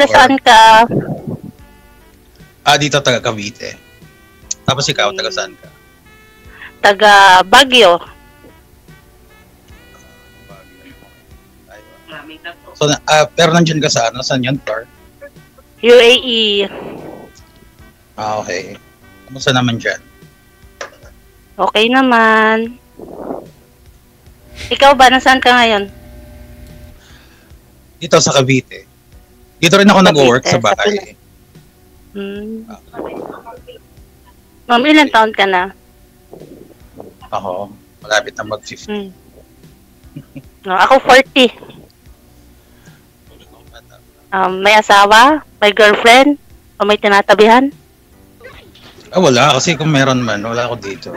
taga saan ka? Dito taga Cavite. Tapos ikaw, taga saan ka? Taga Baguio. So, pero nandiyan ka sa ano? Saan yun, Tor? UAE. Okay. Kamusta naman dyan? Okay naman. Ikaw ba? Nasaan ka ngayon? Dito sa Cavite. Dito rin ako nag-work sa bahay. Ma'am, ilan taon ka na? Ako, malapit na mag-50. No, ako 40. May asawa? May girlfriend? O may tinatabihan? Wala. Kasi kung meron man, wala ako dito.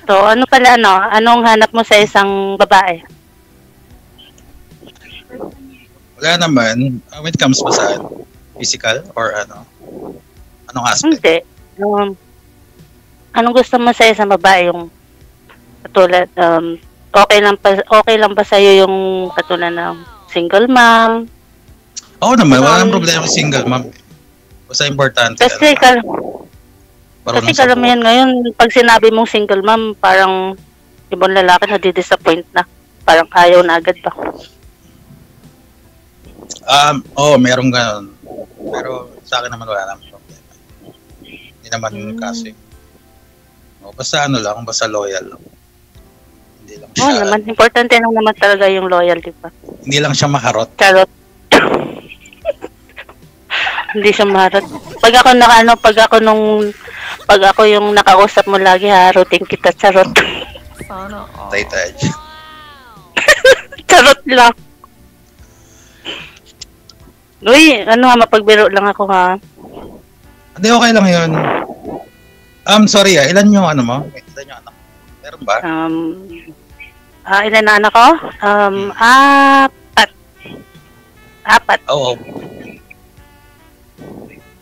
So, ano pala, anong hanap mo sa isang babae? Wala naman. When it comes ba sa physical or ano? Anong aspect? Hindi. Anong gusto mo sa isang babae? Yung katulad, okay lang ba sa'yo yung katulad ng single mom? Oo naman. Wala nang problema with single mom. Basta importante. Kasi karamihan ngayon, pag sinabi mong single mom, parang ibang lalaki na di-disappoint na. Parang ayaw na agad ba? Meron ganun. Pero sa akin naman wala naman problema. Hindi naman kasi. Basta basta loyal lang. Hindi lang siya. Naman, importante lang naman talaga yung loyalty pa. Hindi lang siya maharot. Charot. Hindi siya maharot. Pag ako yung nakausap mo lagi, harutin kita, charot. Tay. Charot lang. Uy, mapagbiro lang ako ha. Hindi, okay lang yun. Sorry ilan yung mo? Ilan yung anak mo? Meron ba? Ilan na anak ko? Apat. Oo.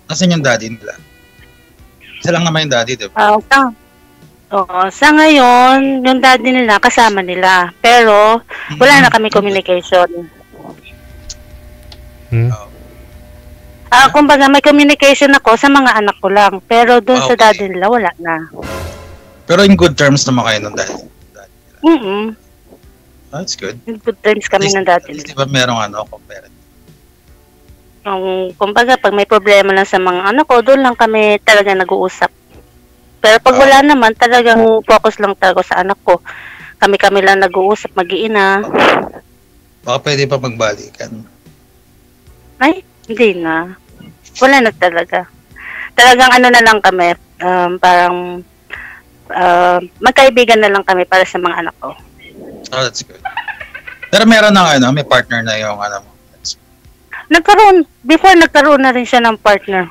Nasaan yung daddy nila? Isa lang naman yung daddy, di ba? Sa ngayon, yung daddy nila, kasama nila. Pero, wala na kami communication. Kumbaga may communication ako sa mga anak ko lang, pero doon sa daddy nila wala na. Pero in good terms naman kayo ng daddy. That's good. In good terms kami ng daddy nila. Di ba merong compare? Kumbaga pag may problema lang sa mga anak ko, doon lang kami talaga nag-uusap. Pero pag wala naman, talagang focus lang talaga sa anak ko. Kami lang nag-uusap, mag-iina. Baka pwede pa magbalikan. Ay, hindi na. Wala na talaga. Talagang na lang kami. Parang magkaibigan na lang kami para sa mga anak ko. That's good. Pero meron na may partner na yung mo. Nagkaroon na rin siya ng partner.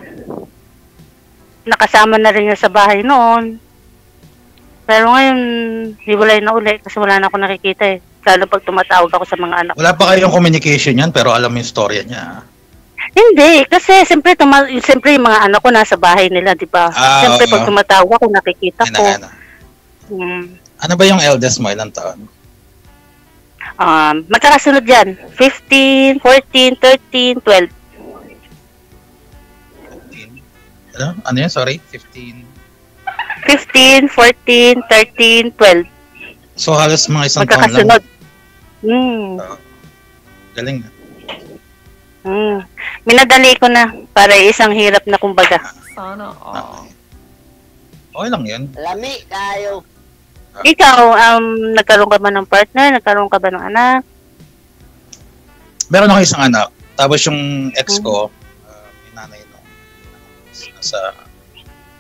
Nakasama na rin niya sa bahay noon. Pero ngayon, hiwalay na uli kasi wala na ako nakikita eh. Lalo pag tumatawag ako sa mga anak. Wala pa kayong communication yan pero alam mo yung storya niya. Hindi, kasi siyempre yung mga anak ko nasa bahay nila, di ba? Siyempre pag tumatawag ako, nakikita ko. Ano ba yung eldest mo? Ilang taon? Magkakasunod yan. 15, 14, 13, 12. 15? Ano yan? Sorry? 15? 15, 14, 13, 12. So halos mga isang taon lang? Magkakasunod. Galing na. Minadali ko na para isang hirap na kumbaga. Okay lang yun. Lami tayo. Ikaw, nagkaroon ka ba ng partner? Nagkaroon ka ba ng anak? Meron ako isang anak. Tapos yung ex ko, may nanay nasa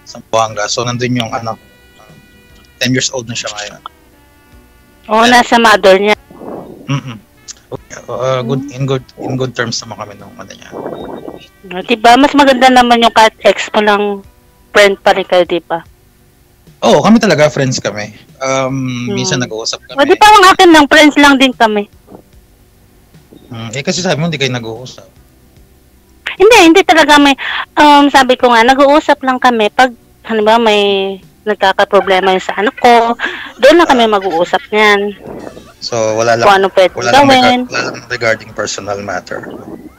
Zamboanga. So nandun yung anak. 10 years old na siya ngayon. Nasa mother niya. In good terms naman kami nung niya. Diba, mas maganda naman yung ex mo lang friend pa rin kayo, diba? Oo, kami talaga, friends kami. Minsan nag-uusap kami. Di pa ang akin lang, friends lang din kami. Kasi sabi mo, hindi kayo nag-uusap. Hindi talaga may, sabi ko nga, nag-uusap lang kami pag, may nagkakaproblema yung sa anak ko, doon lang kami mag-uusap niyan. So, wala lang, Kung ano pwede gawin. wala lang regarding personal matter.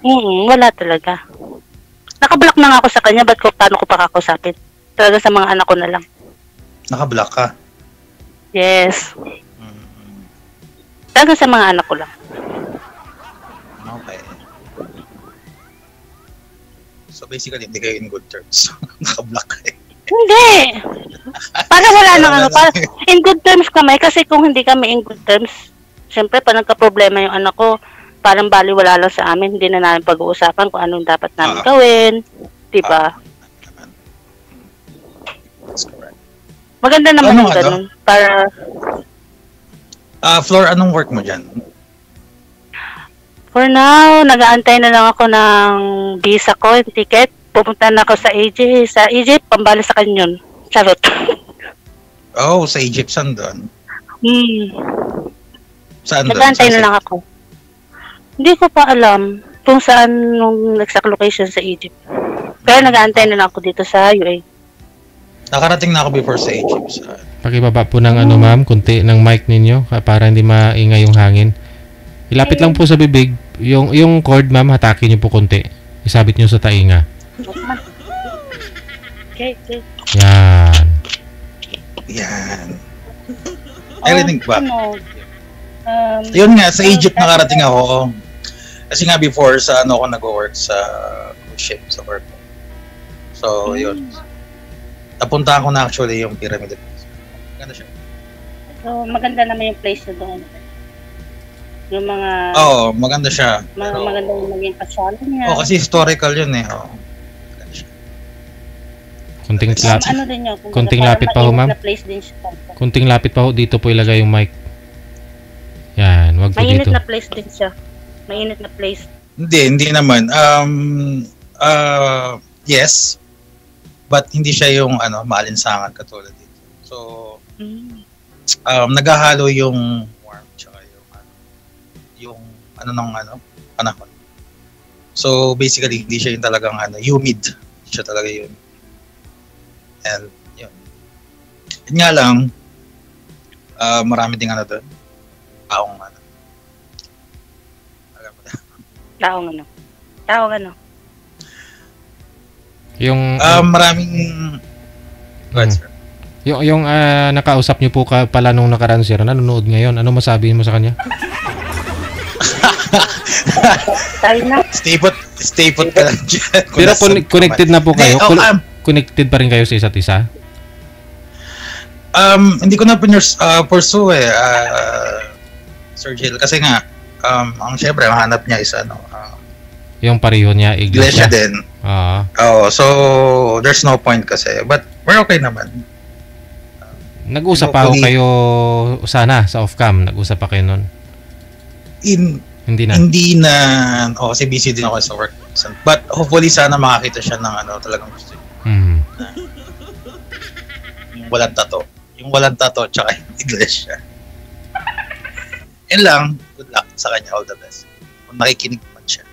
Wala talaga. Nakablock na nga ako sa kanya, paano ko pa kakausapin? Talaga sa mga anak ko na lang. Naka-block ka? Yes. Mm. Talaga sa mga anak ko lang. Okay. So basically, hindi kayo in good terms. Naka-block ka eh. Hindi! Para wala nang ano. In good terms kami, kasi kung hindi kami in good terms, syempre, pa nagka-problema yung anak ko, parang baliwala lang sa amin, hindi na namin pag-uusapan kung anong dapat namin gawin. Diba? That's correct. Maganda naman yung ganun. Para... Flor, anong work mo dyan? For now, nag-aantay na lang ako ng visa ko, yung ticket. Pupunta na ako sa Egypt, pambali sa kanyon. Charot. Oh, sa Egypt, saan doon? Saan doon? Nag-aantay na lang ako. Hindi ko pa alam kung saan nung exact location sa Egypt. Pero nag-aantay na lang ako dito sa UAE. Nakarating na ako before sa Egypt. Pakibaba po ng ma'am, kunti ng mic ninyo para hindi maingay yung hangin. Ilapit lang po sa bibig. Yung cord, ma'am, hatakin niyo po kunti. Isabit niyo sa tainga. Okay. Yan. Narinig ba? Yun nga, sa Egypt nakarating ako. Kasi nga before, sa ako nag-work sa cruise ship, sa work. So, yun. Napunta ako na actually yung Pyramid. Maganda siya. So, maganda naman yung place na doon. Yung mga... maganda siya. Maganda yung maging pasyalan niya. Kasi historical yun eh. Kunting lapit. Ano din yun? Kunting lapit pa ho, ma'am. Kunting lapit pa ho. Dito po ilagay yung mic. Yan, wag po dito. Mainit na place din siya. Mainit na place. Hindi naman. Yes. But hindi siya yung maalinsangan katulad dito. So, naghahalo yung warm tsaka yung panahon. So, basically, hindi siya yung talagang humid. Hindi siya talaga yun. And, yun. Yun nga lang, marami ding doon. Taong ano? Yung maraming sir. Yung nakausap niyo po pala nung nakaraan, sir, nanonood ngayon. Ano masabi mo sa kanya? Stay put ka lang dyan. Pero connected na po kayo? Connected pa rin kayo sa isa't isa? Hindi ko na pursue Sir Jill, kasi nga syempre mahanap niya is yung pareho niya, iglesia din. So there's no point kasi, but we're okay naman. Nag-usap pa kayo sana sa off-cam, nag-usap pa kayo nun? Hindi na. Kasi busy din ako sa work. But hopefully sana makakita siya ng talagang gusto niya. Yung walang tato tsaka yung iglesia. Yun lang. Good luck sa kanya. All the best. Kung nakikinig naman siya.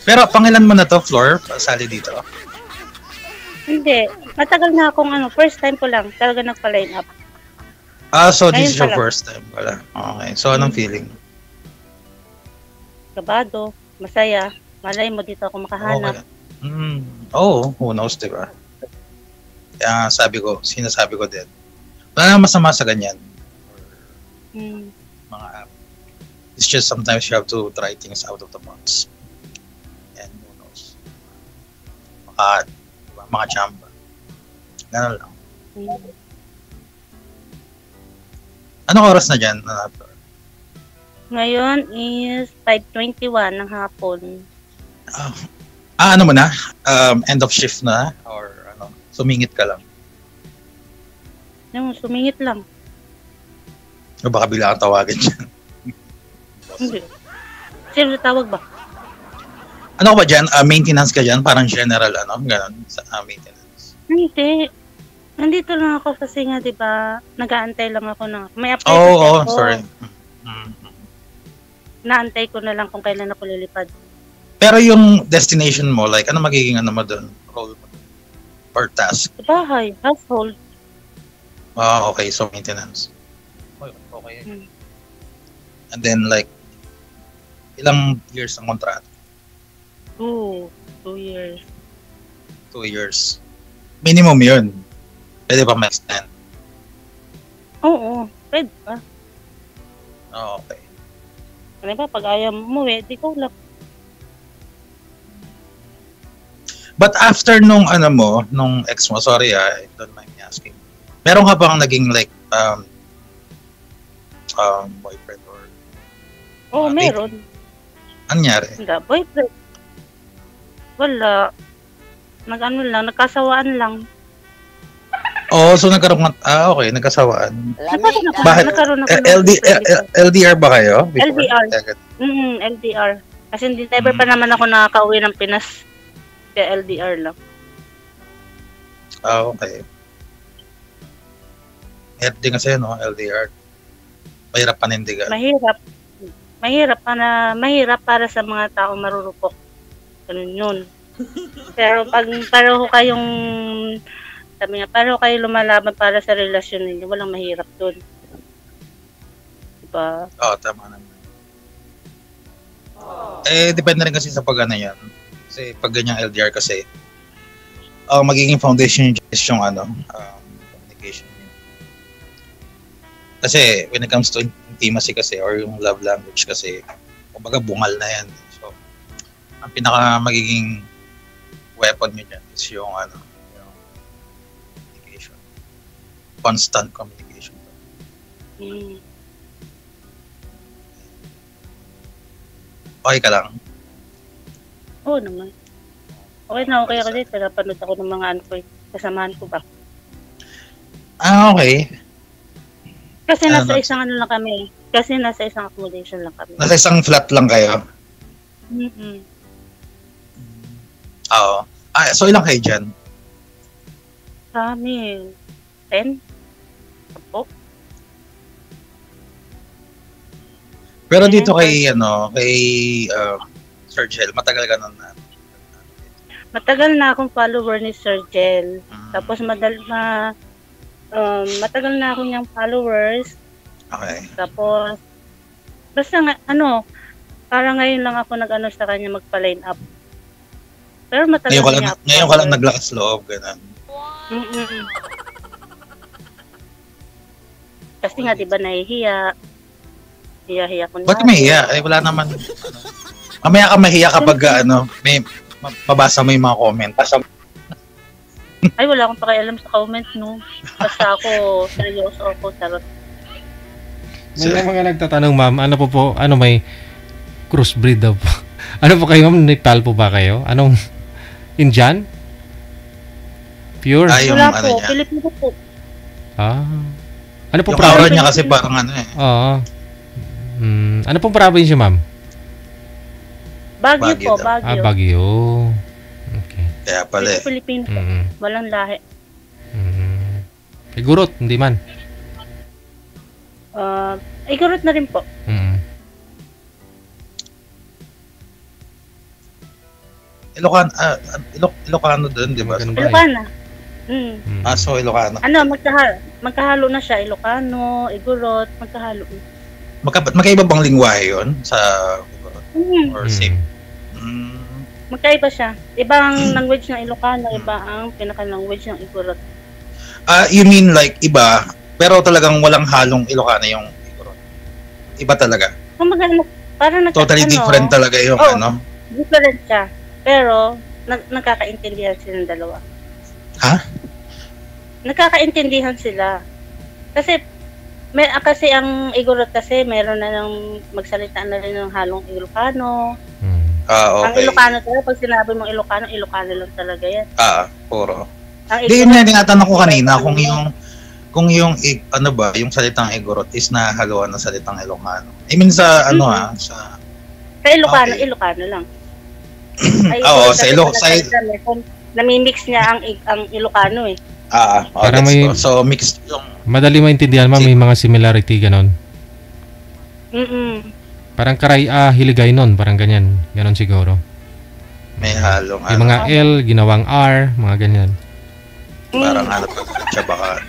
Pero pangilan mo na to, Flor? Pasali dito? Hindi. Matagal na akong first time ko lang. Talaga nagpa-line up. So this is your first time pala. Okay. So anong feeling? Kabado. Masaya. Malay mo dito ako makahanap. Okay. Who knows, diba? Kaya sinasabi ko din. Wala na masama sa ganyan. Mga app. It's just sometimes you have to try things out of the box. And who knows? Mga chamba. Ganun lang. Anong oras na dyan? Ngayon is 5:21 ng hapon. Ano mo na? End of shift na? Or sumingit ka lang? Sumingit lang. O baka bigla kang tawagin dyan? Hindi. Sino tawag ba? Ano ba dyan? Maintenance ka dyan? Parang general, ganun, sa maintenance. Hindi. Nandito lang ako kasi nga, di ba, nag-aantay lang ako may apply ako. Sorry. Naantay ko na lang kung kailan ako lilipad. Pero yung destination mo, like, ano magiging mo doon? Role mo? Or task? Bahay, household. Okay. So, maintenance. Okay. Hmm. And then, like, ilang years ang kontrata? 2 years. 2 years. Minimum yun. Pwede pa ma-extend. Oo, pwede pa. Okay. Ano ba, pag ayaw mo, di ko lang. But after nung nung ex mo, sorry I don't mind me asking. Meron ka bang naging like boyfriend or Oo, dating? meron. Anyari? Hindi, boyfriend. Wala. Nag-ano lang, nagkasawaan lang. So nagkaroon okay, nagkasawaan. Bakit? Nagkaroon ako ng LDR ba kayo? Before? LDR. LDR. Kasi never pa naman ako nakaka-uwi ng Pinas. Kaya LDR lang. Okay. Din kasi LDR. Mahirap panindigan. Mahirap para sa mga tao marurupok. Ganun yun. Pero pag pareho kayong lumalaban para sa relasyon ninyo, walang mahirap doon. Diba? Oo, tama naman. Depende rin kasi sa pag-ano yan. Kasi pag ganyang LDR kasi, magiging foundation is yung communication. Kasi when it comes to intimacy kasi or yung love language kasi, kumbaga bungal na yan. So, ang pinaka magiging weapon nyo dyan is yung communication. Constant communication. Okay ka lang? Oo naman. Okay na okay ako dito. Napanood ako ng mga kasamahan ko ba? Okay. Kasi nasa isang lang kami. Kasi nasa isang accommodation lang kami. Nasa isang flat lang kayo? Oo. So ilang kayo dyan? Kami, 10? Apo? Pero dito kay Sir Gel, matagal ka nun na? Matagal na akong follower ni Sir Gel. Tapos matagal na akong niyang followers. Okay. Tapos, basta parang ngayon lang ako nag-ano sa kanya magpa-line up. Pero matagal ngayon ka lang naglakas loob, ganun. Kasi nga, diba, nahihiya. Hiya-hiya ko na. Ba't mahiya? Wala naman. Mamaya ka mahiya kapag may mabasa mo yung mga comment. Ay, wala akong pakialam sa comment, no? Basta ako, seryoso ako, sarot. May mga nagtatanong, ma'am, may crossbreed daw po. Ano po kayo, ma'am? Nepal po ba kayo? Anong Indian? Pure? Wala po, Pilipino po. Ano po yung aura niya kasi parang Oo. Ano pong province, ma'am? Baguio po, Baguio. Baguio. Okay. Kaya pala Pilipino po. Walang lahi. Igurot, hindi man. Igurot na rin po. Ilocano din, di ba? Ilocana. So Ilocano. Magkahalo na siya. Ilocano, Igurot, magkahalo. Magkaiba bang lingwahe yun sa Igorot? Or same? Magkaiba siya. Iba ang language ng Ilocano, iba ang pinaka-language ng Igorot. You mean like iba, pero talagang walang halong Ilocano yung Igorot? Iba talaga? Parang totally different talaga yung different siya. Pero, nagkakaintindihan silang dalawa. Ha? Nagkakaintindihan sila. Kasi ang Igorot kasi meron na ng magsalita na rin ng halong Ilocano. Okay. Ang Ilocano talaga, pag sinabi mong Ilocano, Ilocano lang talaga yan. Puro. Di yun nga tinatanong ko kanina kung yung yung salitang Igorot is nahaluan ng salitang Ilocano. I mean sa sa Ilocano, Ilocano lang. Sa Ilocano. Namimix niya ang Ilocano eh. Parang so mixed yung madali maintindihan, ma'am, may mga similarity ganon. Parang Hiligay nun, parang ganyan. Ganon siguro. May halong yung mga L, ginawang R, mga ganyan. Parang siya baka.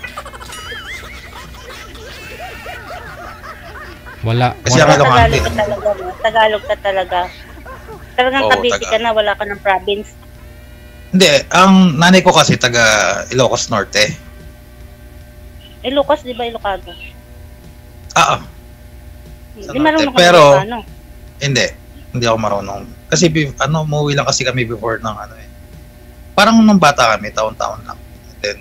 Wala. Kasi Wala. ang Ilocano, Tagalog ka talaga. No? Tagalog ka talaga. Talagang Oo, Cavite ka na, wala ka ng province. hindi, ang nanay ko kasi taga Ilocos Norte. Ilocos, di ba Ilocano? Ah, Sa Di marunong ka Pero- ng Ilocano. hindi ako marunong. Kasi umuwi lang kasi kami before ng parang nung bata kami, taon-taon lang. And then,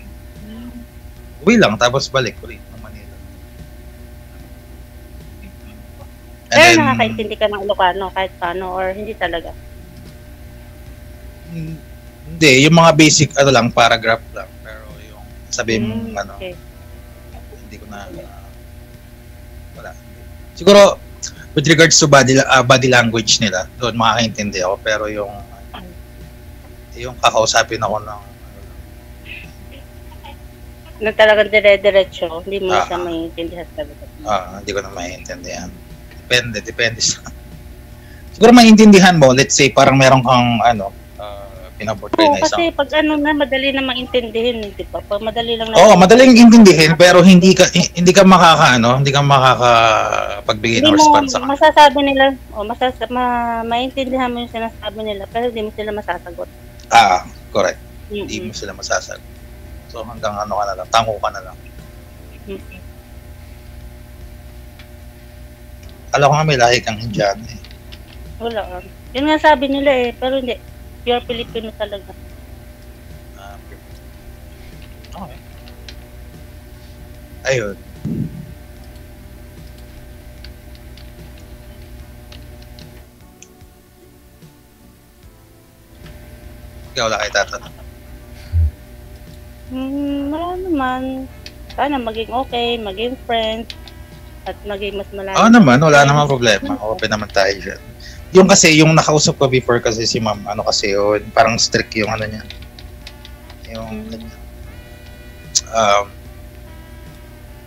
uwi lang, tapos balik ulit ng Manila. And Pero then, nakakaintindi ka ng Ilocano kahit paano or hindi talaga. hindi, yung mga basic, lang, paragraph lang. Pero yung, sabihin mo, Okay. hindi ko na, wala. Siguro, with regards to body language nila, doon makakaintindi ako. Pero yung kakausapin ako ng, Na talagang dire-diretso, hindi mo Ah. siya maintindihan talaga. hindi ko na maintindihan. Depende sa, siguro maintindihan mo, let's say, parang meron kang, pinaportray Oo, na isang, kasi pag madali na maintindihin, di ba? Pag madali lang Oo, madaling intindihin pero hindi ka makakapagbigay ng hindi mo response sa kanila. masasabi nila, maintindihan mo yung sinasabi nila, pero hindi mo sila masasagot. Correct. Hindi mo sila masasagot. So hanggang ka na lang, tango ka na lang. Mm-mm. Alam ko nga may lahi kang Indian eh. Wala. Yun nga sabi nila eh, pero hindi. Pure Filipino talaga. Okay. Ayun. Ikaw lang ay tatanong. Wala naman. Sana maging okay, maging friends, at maging mas malalim. Oo naman, wala namang problema. Open naman tayo dyan. Yung kasi, yung nakausap ko before kasi si ma'am, kasi yun, parang strict yung niya. Yung,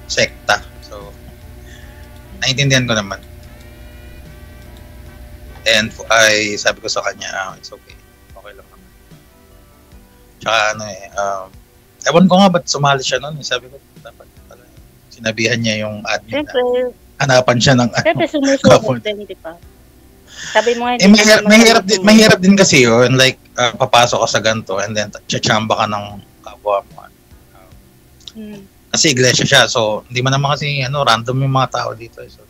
sekta. So, naintindihan ko naman. And sabi ko sa kanya, it's okay. Okay lang naman. Tsaka ewan ko nga ba't sumali siya nun. Sabi ko, dapat, sinabihan niya yung admin Siyempre, na hanapan siya ng siyempre sumusunod din, di ba? Sabi mo nga, mahirap din kasi yun. Like, papasok ka sa ganito and then chachamba ka ng kapwa mo. Kasi iglesia siya. So, hindi man naman kasi random yung mga tao dito. So,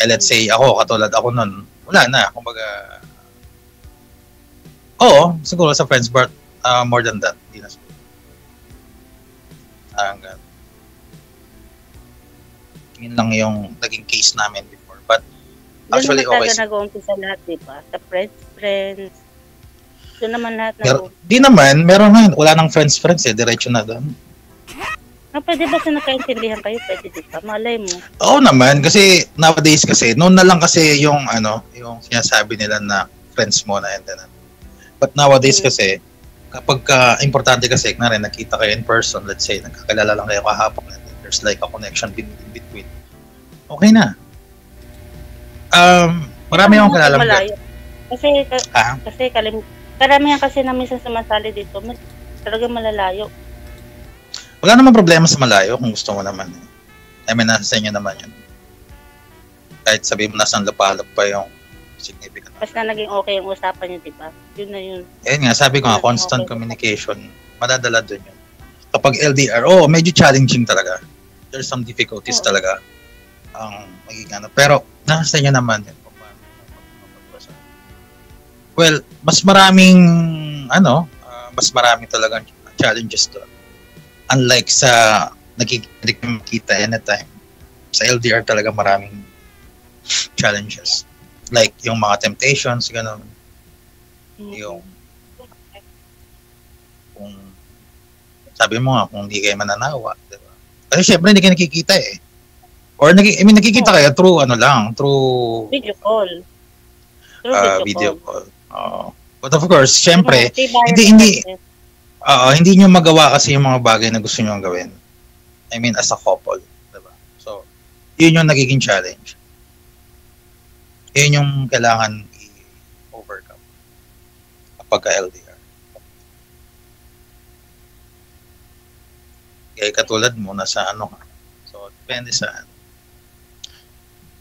let's say katulad ako nun, wala na. Kumbaga, oo, siguro sa friends, but more than that. Hindi na siguro. Hanggang. Yun lang yung naging case namin before. But, actually, okay. Doon naman nag-uumpisa lahat, di ba? Sa friends. Doon naman lahat di naman, meron na. Wala nang friends eh. Diretso na doon. Pwede ba sa nakaintindihan kayo? Pwede, di ba? Malay mo. Oo naman. Kasi nowadays kasi, noon na lang kasi yung yung sinasabi nila na friends mo na and then. But nowadays kasi, kapag importante kasi, nakita kayo in person, let's say, nagkakilala lang kayo kahapon, and then there's like a connection in between. Okay na. Marami akong kilalang malayo. Kasi karamihan kasi na minsan sumasali dito, talagang malalayo. Wala namang problema sa malayo kung gusto mo naman. Nasa sa inyo naman yun. Kahit sabihin mo nasa lapalap pa yung significant. Basta naging okay yung usapan niyo, di ba? Yun na yun. Ayun nga, sabi ko nga, constant communication. Madadala dun yun. Kapag LDR, medyo challenging talaga. There's some difficulties talaga. Ang magiging Pero, nasa sa inyo naman yun. Well, mas maraming talagang challenges doon. Unlike sa nakikita anytime, sa LDR talaga maraming challenges. Like yung mga temptations, gano'n. Yung kung sabi mo nga, kung hindi kayo mananawa, diba? Kasi syempre hindi kayo nakikita eh. Or nakikita kayo through through video call. Video call. But of course, syempre, hindi nyo magawa kasi yung mga bagay na gusto nyo gawin. I mean, as a couple. Diba? So, yun yung nagiging challenge. Yun yung kailangan i-overcome kapag ka-LDR. Kaya katulad mo, nasa ka. So, depende sa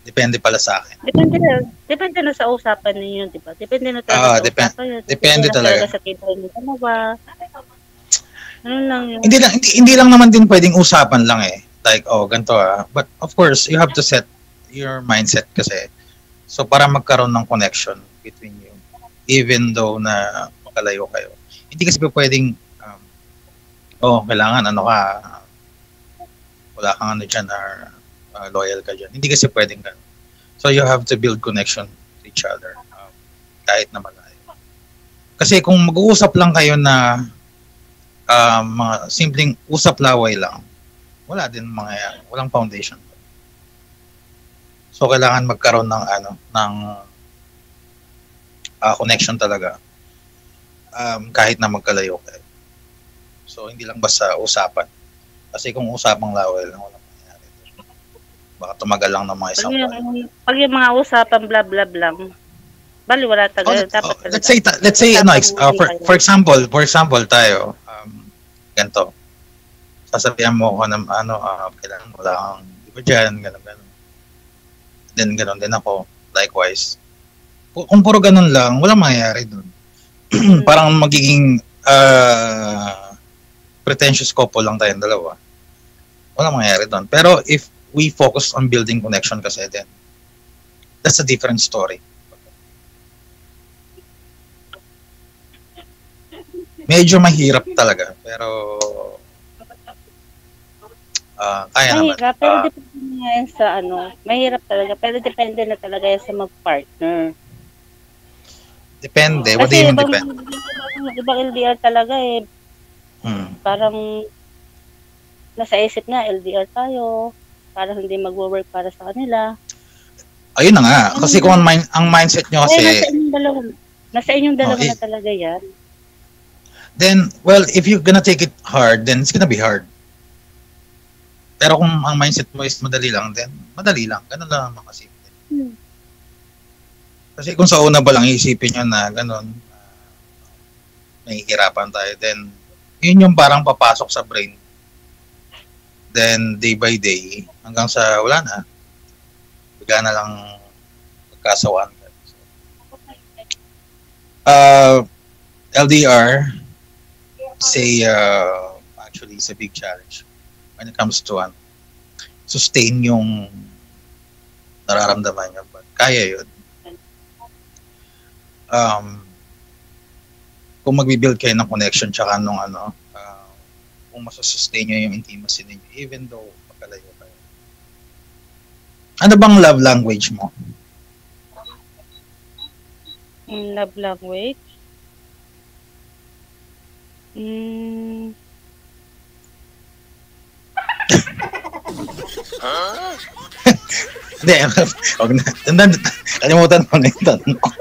Depende pala sa akin. Depende na sa usapan ninyo, di ba? Depende na talaga sa usapan yun. Depende talaga sa tibay nyo. Ano ba? Ano lang yun? Hindi lang naman din pwedeng usapan lang eh. Like, ganito But of course, you have to set your mindset kasi. So, para magkaroon ng connection between you. Even though na makalayo kayo. Hindi kasi pwedeng, kailangan, wala kang dyan or loyal ka dyan. Hindi kasi pwedeng ganun. So, you have to build connection to each other. Kahit na malayo. Kasi kung mag-uusap lang kayo na mga simpleng usap-laway lang, wala din walang foundation. So kailangan magkaroon ng connection talaga. Kahit na magkalayo kayo. So hindi lang basta usapan. Kasi kung usapang laway lang, walang mangyayari. Baka tumagal lang ng mga isang buwan. Pag yung mga usapan blah blah blah, bali wala tagal. Dapat let's say for example tayo, ganito. Sasabihan mo ako ng kailangan wala kang iba dyan, gano'n. Then gano'n din ako, likewise. Kung puro gano'n lang, walang mangyayari dun. Parang magiging pretentious couple lang tayong dalawa. Walang mangyayari dun. Pero if we focus on building connection kasi then, that's a different story. Medyo mahirap talaga, pero kaya naman. Mahirap, pero depende na yan sa mahirap talaga, pero depende na talaga yan sa mag-partner. Depende, what do you mean depende? Ibang LDR talaga eh. Parang nasa isip na LDR tayo, parang hindi mag-work para sa kanila. Ayun na nga, kasi kung ang mindset nyo kasi... Nasa inyong dalawa na talaga yan. Then, well, if you're gonna take it hard, then it's gonna be hard. Pero kung ang mindset mo is madali lang, then madali lang. Ganun lang naman kasi. Kasi kung sa una ba lang isipin nyo na ganun, nahihirapan tayo, then yun yung parang papasok sa brain. Then day by day, hanggang sa wala na, bigla na lang magkasawaan. LDR, actually it's a big challenge when it comes to sustain yung nararamdaman niya, but kaya yun. Kung magbi-build kayo ng connection tsaka kung masusustain nyo yung intimacy ninyo even though pagkalayo kayo. Ano bang love language mo? Love language? Hindi, wag na. Kalimutan mo na yung tanong ko.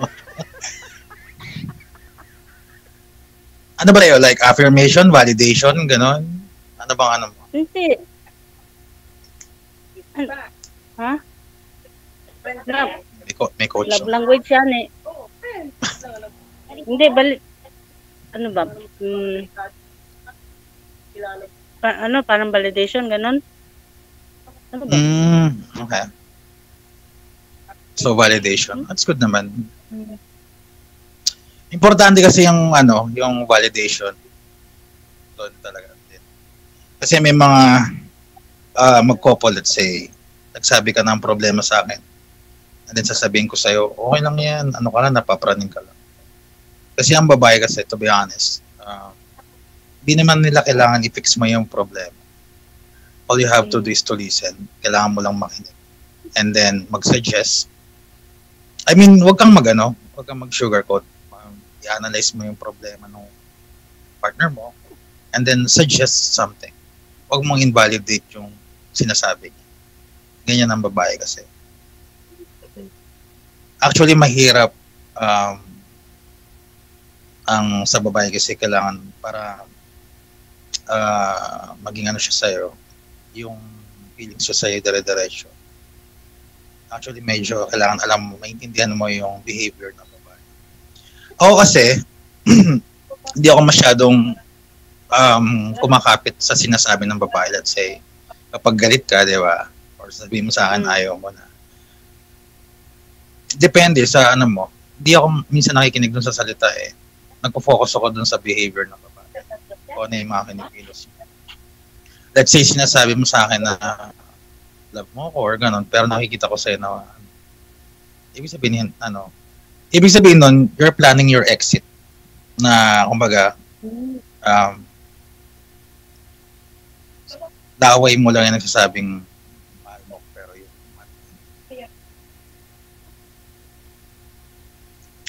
Ano ba yun? Like affirmation, validation, gano'n? Ano bang mo? Hindi. Ha? May coach. Love language yan eh. Hindi, ano ba? Parang validation, gano'n? Ano ba? Okay. So, validation. That's good naman. Importante kasi yung validation. Doon talaga. Kasi may mga mag-couple, let's say, nagsabi ka ng problema sa akin. And then sasabihin ko sa'yo, okay lang yan, napapraning ka lang. Kasi ang babae kasi, to be honest, di naman nila kailangan i-fix mo yung problema. All you have to do is to listen. Kailangan mo lang makinig. And then, mag-suggest. I mean, wag kang mag-sugarcoat. I-analyze mo yung problema ng partner mo. And then, suggest something. Wag mong invalidate yung sinasabi niya. Ganyan ang babae kasi. Actually, mahirap ang sa babae kasi kailangan para maging siya sa'yo, yung feelings siya sa'yo dire-diretso. Actually, medyo kailangan maintindihan mo yung behavior ng babae. Ako kasi, hindi ako masyadong kumakapit sa sinasabi ng babae. Let's say, kapag galit ka, di ba? Or sabihin mo sa akin, ayaw mo na. depende sa ano mo. Hindi ako minsan nakikinig dun sa salita eh. Nagpo-focus ako dun sa behavior ng babae. O ano yung mga kinikilos mo. Let's say, sinasabi mo sa akin na love mo ko or ganun, pero nakikita ko sa'yo na ibig sabihin nun, you're planning your exit na, kumbaga, daway mo lang yung nagsasabing mahal mo, pero yung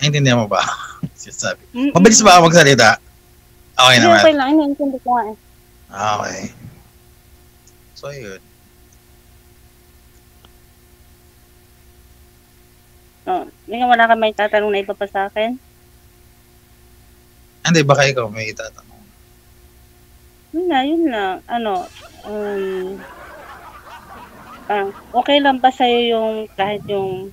naintindihan mo ba? Sinasabi. Mabilis ba ako magsalita? Okay naman. Okay lang, iniintindi ko nga eh. Okay. So, yun. Ngayon wala ka may tatanong na iba pa sa akin? Hindi, baka ikaw may itatanong. Yun na. Okay lang ba sa'yo yung kahit yung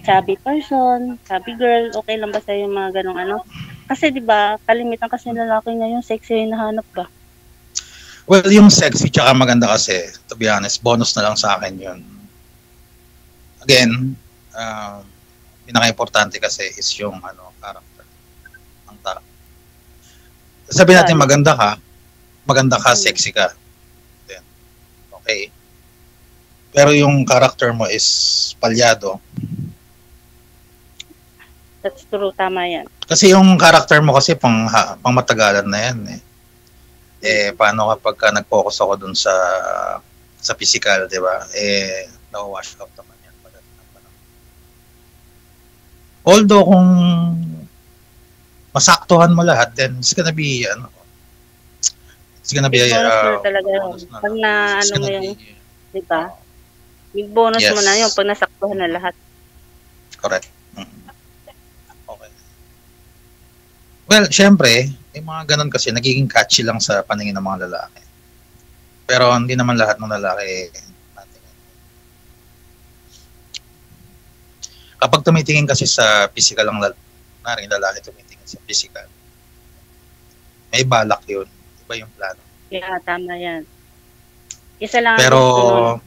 chubby person, chubby girl, okay lang ba sa'yo yung mga ganong ano? Kasi di ba kalimitan kasi ng lalaki ngayon, sexy yung nahanap ba? Well, yung sexy tsaka maganda kasi, to be honest, bonus na lang sa akin yun. Again, pinaka-importante kasi is yung character. Ang tao. Sabihin natin maganda ka, sexy ka. Then, okay. Pero yung character mo is palyado. That's true, tama yan. Kasi yung character mo kasi pang matagalan na yan eh. Paano kapag nag-focus ako dun sa physical, di ba? Na-wash out naman yan. Although kung masaktuhan mo lahat, then it's gonna be talaga yun. Pag na mo yung, di ba? Big bonus mo na yun pag nasaktuhan na lahat. Correct. Okay. Well, syempre, yung mga ganun kasi nagiging catchy lang sa paningin ng mga lalaki. Pero hindi naman lahat ng lalaki kapag tumitingin kasi sa physical lang lalaki tumitingin sa physical. May balak yun. Iba yung plano. Yeah, tama yan. Isa lang. Pero,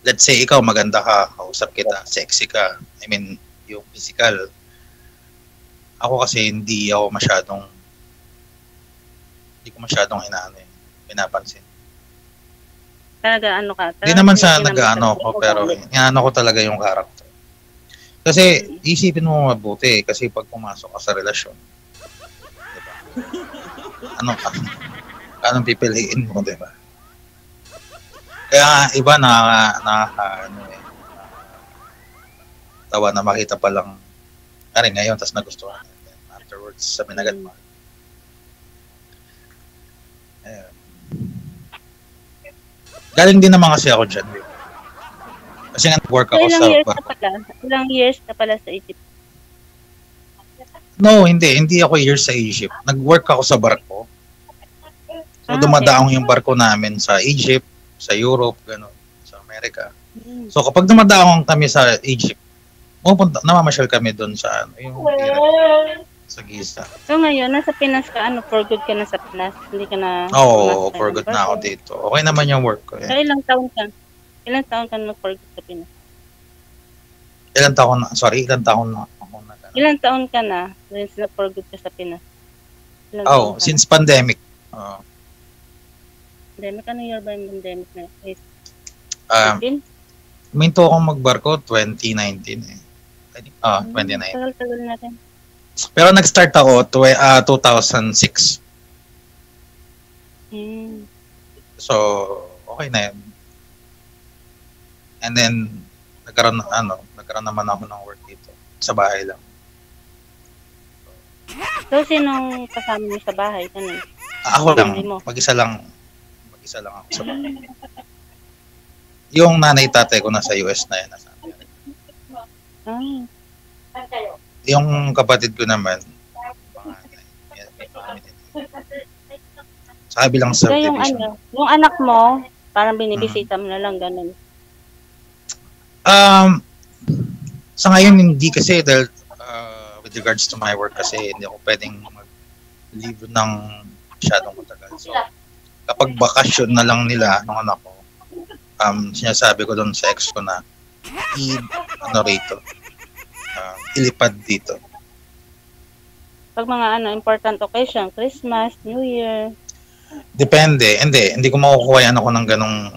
let's say ikaw maganda ka, kausap kita, sexy ka. I mean, yung physical. Ako kasi hindi ko masyadong pinapansin. Talaga ka? Hindi naman sa nag-ano ko, pero inaano ko talaga yung character. Kasi isipin mo mabuti kasi pag pumasok ka sa relasyon, diba? Anong pipiliin mo, diba? Kaya iba tawa na makita pa lang ngayon, tas nagustuhan. Afterwards, sabi na agad mo. Galing din naman kasi ako dyan. Kasi nga work ako sa ilang years ka pala sa Egypt? No, hindi ako years sa Egypt. Nag-work ako sa barko. So dumadaong yung barko namin sa Egypt, sa Europe, gano'n, sa Amerika. So kapag dumadaong kami sa Egypt, namamasyal kami doon sa sa Giza. So ngayon, nasa Pinas ka, for good ka na sa Pinas? Hindi ka na... Oo, for good na ako dito. Okay naman yung work ko. So ilang taon ka nag-for good sa Pinas? Ilang taon na ako na. Ilang taon ka na since na-for good ka sa Pinas? Since pandemic. Pandemic? Ano year ba yung pandemic na? 18? Minto akong magbarko 2019 eh. 29. Tagal natin. Pero nag-start ako 2006. So, okay na yun. And then, nagkaroon naman ako ng work dito. Sa bahay lang. So, sinong kasama mo sa bahay? Ako lang. Mag-isa lang ako sa bahay. Yung nanay-tatay ko nasa US na yan. Yung kapatid ko naman, sa kabilang subdivision. Yung anak mo, parang binibisita mo na lang, ganun. Sa ngayon, hindi kasi dahil with regards to my work kasi hindi ako pwedeng mag-leave ng masyadong matagal. So, kapag bakasyon na lang nila ng anak ko, sinasabi ko doon sa ex ko na rito. Ilipad dito. Pag mga important occasion, Christmas, New Year. Depende. Hindi ko makukuha yan ako ng ganong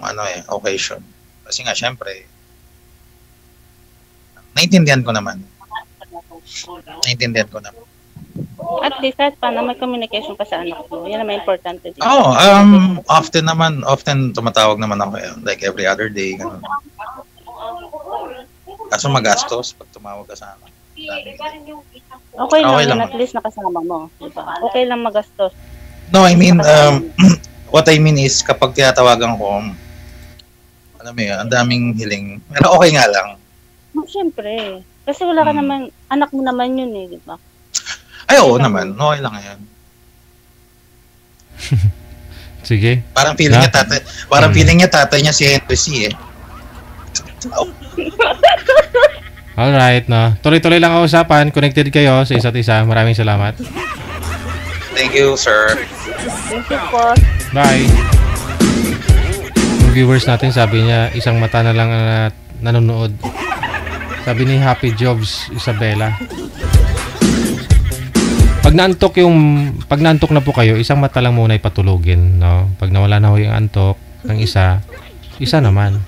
occasion. Kasi nga, syempre, naintindihan ko naman. At least, kahit paano may communication pa sa anak mo. Yan naman importante din. Often tumatawag naman ako like every other day. Ganun. Kaso magastos pag tumawag ka sa akin. Okay lang. At least nakasama mo. Diba? Okay lang magastos. No, I mean, what I mean is kapag tinatawagan ko, alam mo yun, ang daming hiling. Pero okay nga lang. Siyempre. Kasi wala ka naman, anak mo naman yun di ba? Ay, oo naman. Okay lang yan. Sige. Parang feeling niya tatay niya si Henry C. Alright, no. Tuloy-tuloy lang ang usapan. Connected kayo sa isa't isa. Maraming salamat. Thank you, sir. Thank you po. Bye. Yung viewers natin, sabi niya, isang mata na lang nanonood. Sabi ni Happy Jobs Isabella. Pag naantok na po kayo, isang mata lang muna ipatulugin, no? Pag nawala na ho yung antok ng isa naman.